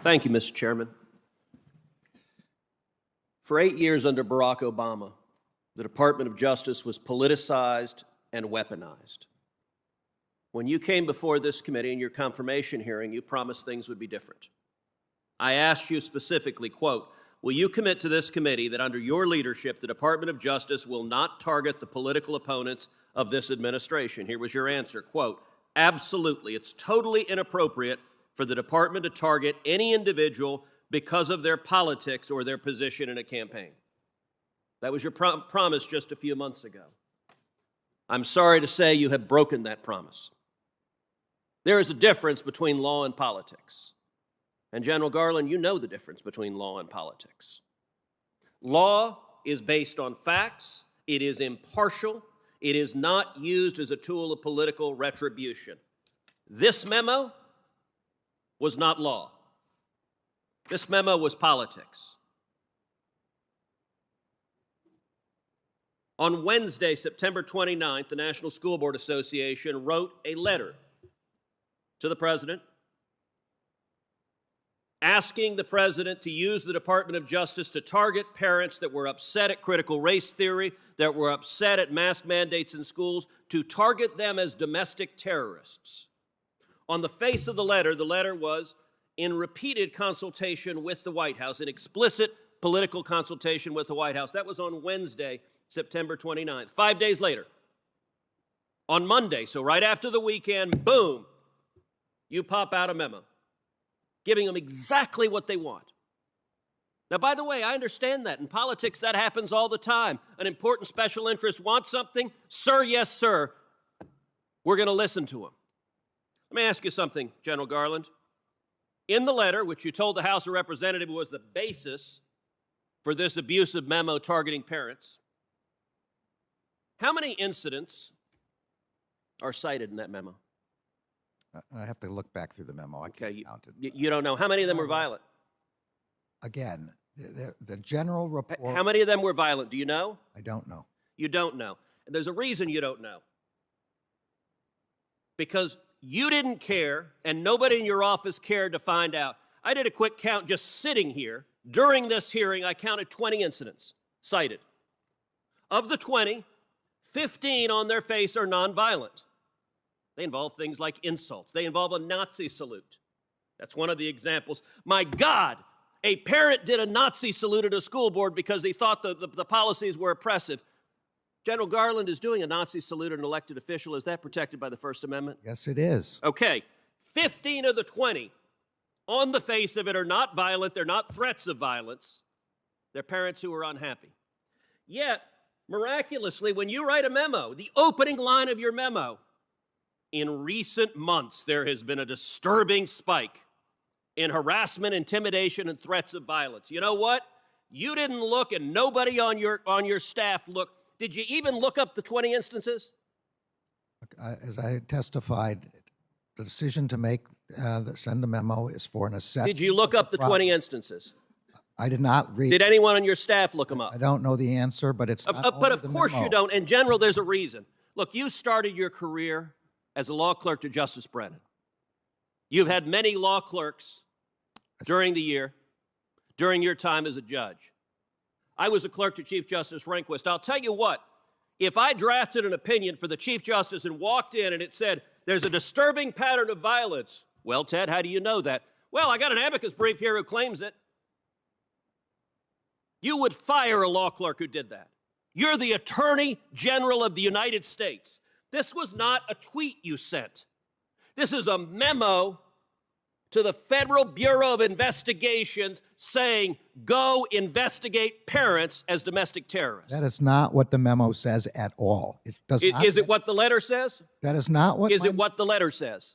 Thank you, Mr. Chairman. For 8 years under Barack Obama, the Department of Justice was politicized and weaponized. When you came before this committee in your confirmation hearing, you promised things would be different. I asked you specifically, quote, will you commit to this committee that under your leadership, the Department of Justice will not target the political opponents of this administration? Here was your answer, quote, absolutely. It's totally inappropriate for the department to target any individual because of their politics or their position in a campaign. That was your promise just a few months ago. I'm sorry to say you have broken that promise. There is a difference between law and politics. And General Garland, you know the difference between law and politics. Law is based on facts. It is impartial. It is not used as a tool of political retribution. This memo was not law. This memo was politics. On Wednesday, September 29th, the National School Board Association wrote a letter to the president asking the president to use the Department of Justice to target parents that were upset at critical race theory, that were upset at mask mandates in schools, to target them as domestic terrorists. On the face of the letter was in repeated consultation with the White House, in explicit political consultation with the White House. That was on Wednesday, September 29th. 5 days later, on Monday, so right after the weekend, boom, you pop out a memo, giving them exactly what they want. Now, by the way, I understand that. In politics, that happens all the time. An important special interest wants something. Sir, yes, sir. We're going to listen to them. Let me ask you something, General Garland. In the letter, which you told the House of Representatives was the basis for this abusive memo targeting parents, how many incidents are cited in that memo? I have to look back through the memo. I can't count it. You don't know. How many of them were violent? Again, the general report. How many of them were violent? Do you know? I don't know. You don't know. And there's a reason you don't know. Because you didn't care, and nobody in your office cared to find out. I did a quick count just sitting here. During this hearing, I counted 20 incidents cited. Of the 20, 15 on their face are nonviolent. They involve things like insults. They involve a Nazi salute. That's one of the examples. My God, a parent did a Nazi salute at a school board because he thought the policies were oppressive. General Garland is doing a Nazi salute at an elected official. Is that protected by the First Amendment? Yes, it is. Okay. 15 of the 20 on the face of it are not violent. They're not threats of violence. They're parents who are unhappy. Yet, miraculously, when you write a memo, the opening line of your memo, in recent months, there has been a disturbing spike in harassment, intimidation, and threats of violence. You know what? You didn't look, and nobody on your staff looked. Did you even look up the 20 instances? As I testified, the decision to make, send a memo is for an assessment. Did you look up the 20 instances? I did not read. Did anyone on your staff look them up? I don't know the answer, but it's not But of course memo. you don't. In general, there's a reason. Look, you started your career as a law clerk to Justice Brennan. You've had many law clerks during the year, during your time as a judge. I was a clerk to Chief Justice Rehnquist. I'll tell you what, if I drafted an opinion for the Chief Justice and walked in and it said, there's a disturbing pattern of violence, well, Ted, how do you know that? Well, I got an amicus brief here who claims it. You would fire a law clerk who did that. You're the Attorney General of the United States. This was not a tweet you sent. This is a memo to the Federal Bureau of Investigations saying, go investigate parents as domestic terrorists. That is not what the memo says at all. It does not. Is it what the letter says? That is not what. Is it what the letter says?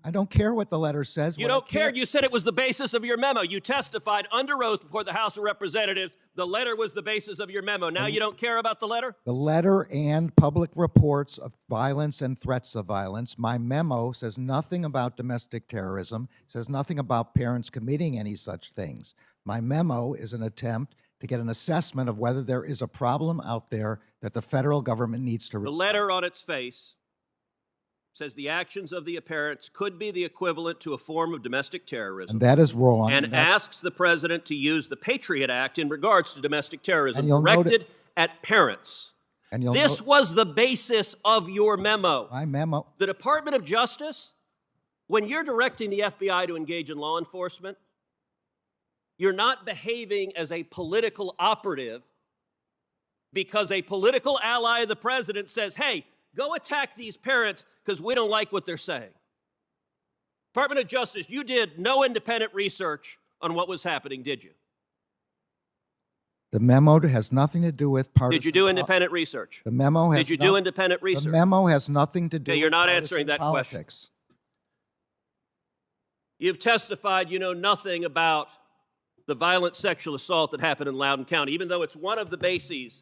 I don't care what the letter says. You don't care. You said it was the basis of your memo. You testified under oath before the House of Representatives. The letter was the basis of your memo. Now you don't care about the letter? The letter and public reports of violence and threats of violence. My memo says nothing about domestic terrorism, says nothing about parents committing any such things. My memo is an attempt to get an assessment of whether there is a problem out there that the federal government needs to resolve. The letter on its face says the actions of the parents could be the equivalent to a form of domestic terrorism. And that is wrong. And asks the president to use the Patriot Act in regards to domestic terrorism And directed at parents. And This was the basis of your memo. my memo. The Department of Justice, when you're directing the FBI to engage in law enforcement, you're not behaving as a political operative because a political ally of the president says, hey, go attack these parents because we don't like what they're saying. Department of Justice, you did no independent research on what was happening, did you? The memo has nothing to do with partisan. Did you do independent research? The memo has. Did you do independent research? The memo has nothing to do. Okay, you're with not partisan answering that politics. You've testified you know nothing about the violent sexual assault that happened in Loudoun County, even though it's one of the bases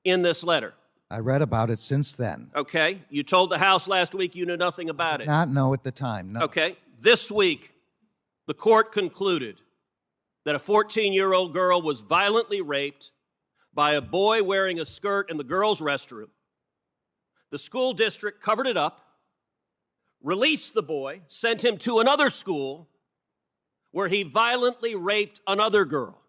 in this letter. I read about it since then. Okay, you told the House last week you knew nothing about it. Not know at the time. No. Okay, this week, the court concluded that a 14-year-old girl was violently raped by a boy wearing a skirt in the girls' restroom. The school district covered it up, released the boy, sent him to another school where he violently raped another girl.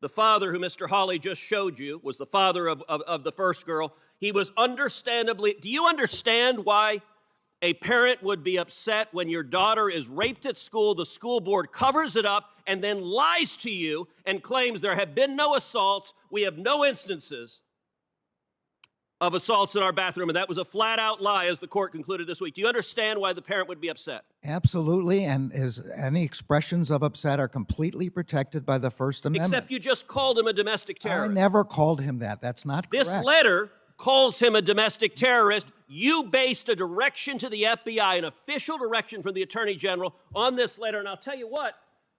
The father, who Mr. Hawley just showed you, was the father of the first girl. He was understandably, do you understand why a parent would be upset when your daughter is raped at school, the school board covers it up, and then lies to you and claims there have been no assaults, we have no instances of assaults in our bathroom, and that was a flat-out lie, as the court concluded this week. Do you understand why the parent would be upset? Absolutely, and any expressions of upset are completely protected by the First Amendment. Except you just called him a domestic terrorist. I never called him that. That's not correct. This letter calls him a domestic terrorist. You based a direction to the FBI, an official direction from the Attorney General, on this letter. And I'll tell you what,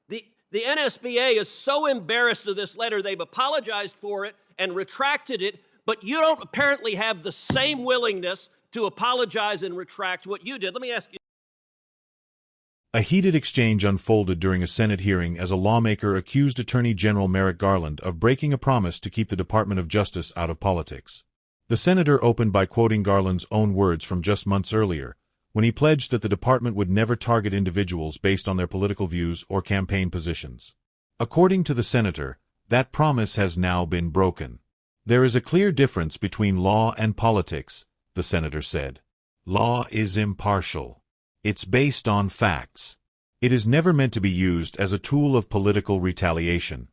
the NSBA is so embarrassed of this letter, they've apologized for it and retracted it, but you don't apparently have the same willingness to apologize and retract what you did. Let me ask you. A heated exchange unfolded during a Senate hearing as a lawmaker accused Attorney General Merrick Garland of breaking a promise to keep the Department of Justice out of politics. The senator opened by quoting Garland's own words from just months earlier, when he pledged that the department would never target individuals based on their political views or campaign positions. According to the senator, that promise has now been broken. There is a clear difference between law and politics, the senator said. Law is impartial. It's based on facts. It is never meant to be used as a tool of political retaliation.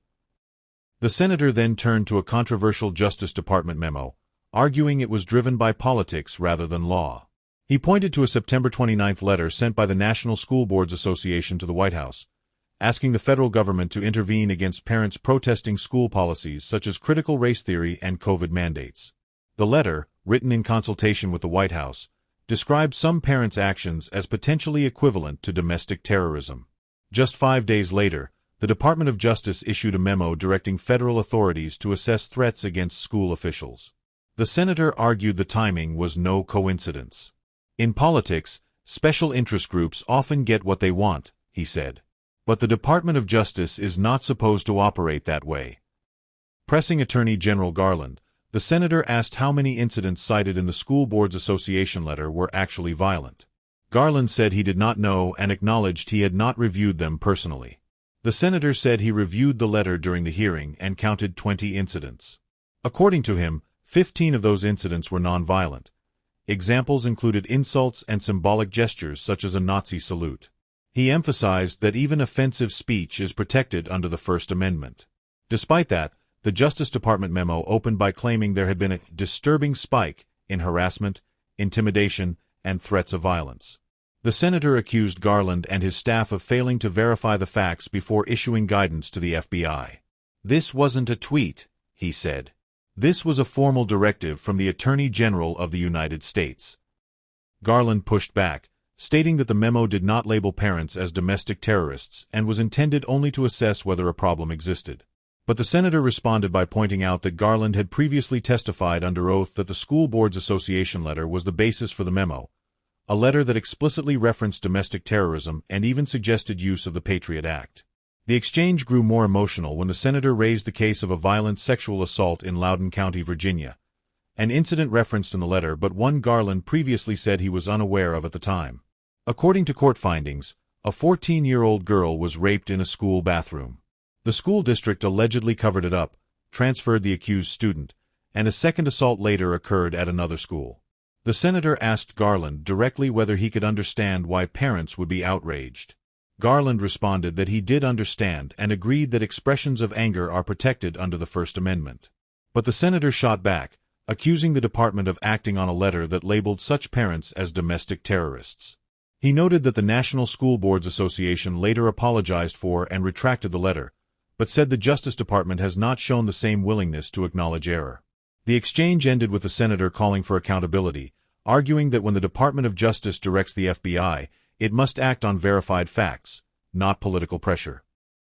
The senator then turned to a controversial Justice Department memo, arguing it was driven by politics rather than law. He pointed to a September 29 letter sent by the National School Boards Association to the White House, asking the federal government to intervene against parents protesting school policies such as critical race theory and COVID mandates. The letter, written in consultation with the White House, described some parents' actions as potentially equivalent to domestic terrorism. Just 5 days later, the Department of Justice issued a memo directing federal authorities to assess threats against school officials. The senator argued the timing was no coincidence. In politics, special interest groups often get what they want, he said. But the Department of Justice is not supposed to operate that way. Pressing Attorney General Garland, the senator asked how many incidents cited in the School Boards Association letter were actually violent. Garland said he did not know and acknowledged he had not reviewed them personally. The senator said he reviewed the letter during the hearing and counted 20 incidents. According to him, 15 of those incidents were nonviolent. Examples included insults and symbolic gestures such as a Nazi salute. He emphasized that even offensive speech is protected under the First Amendment. Despite that, the Justice Department memo opened by claiming there had been a disturbing spike in harassment, intimidation, and threats of violence. The senator accused Garland and his staff of failing to verify the facts before issuing guidance to the FBI. This wasn't a tweet, he said. This was a formal directive from the Attorney General of the United States. Garland pushed back, stating that the memo did not label parents as domestic terrorists and was intended only to assess whether a problem existed. But the senator responded by pointing out that Garland had previously testified under oath that the School Boards Association letter was the basis for the memo, a letter that explicitly referenced domestic terrorism and even suggested use of the Patriot Act. The exchange grew more emotional when the senator raised the case of a violent sexual assault in Loudoun County, Virginia, an incident referenced in the letter but one Garland previously said he was unaware of at the time. According to court findings, a 14-year-old girl was raped in a school bathroom. The school district allegedly covered it up, transferred the accused student, and a second assault later occurred at another school. The senator asked Garland directly whether he could understand why parents would be outraged. Garland responded that he did understand and agreed that expressions of anger are protected under the First Amendment. But the senator shot back, accusing the department of acting on a letter that labeled such parents as domestic terrorists. He noted that the National School Boards Association later apologized for and retracted the letter, but said the Justice Department has not shown the same willingness to acknowledge error. The exchange ended with the senator calling for accountability, arguing that when the Department of Justice directs the FBI, it must act on verified facts, not political pressure.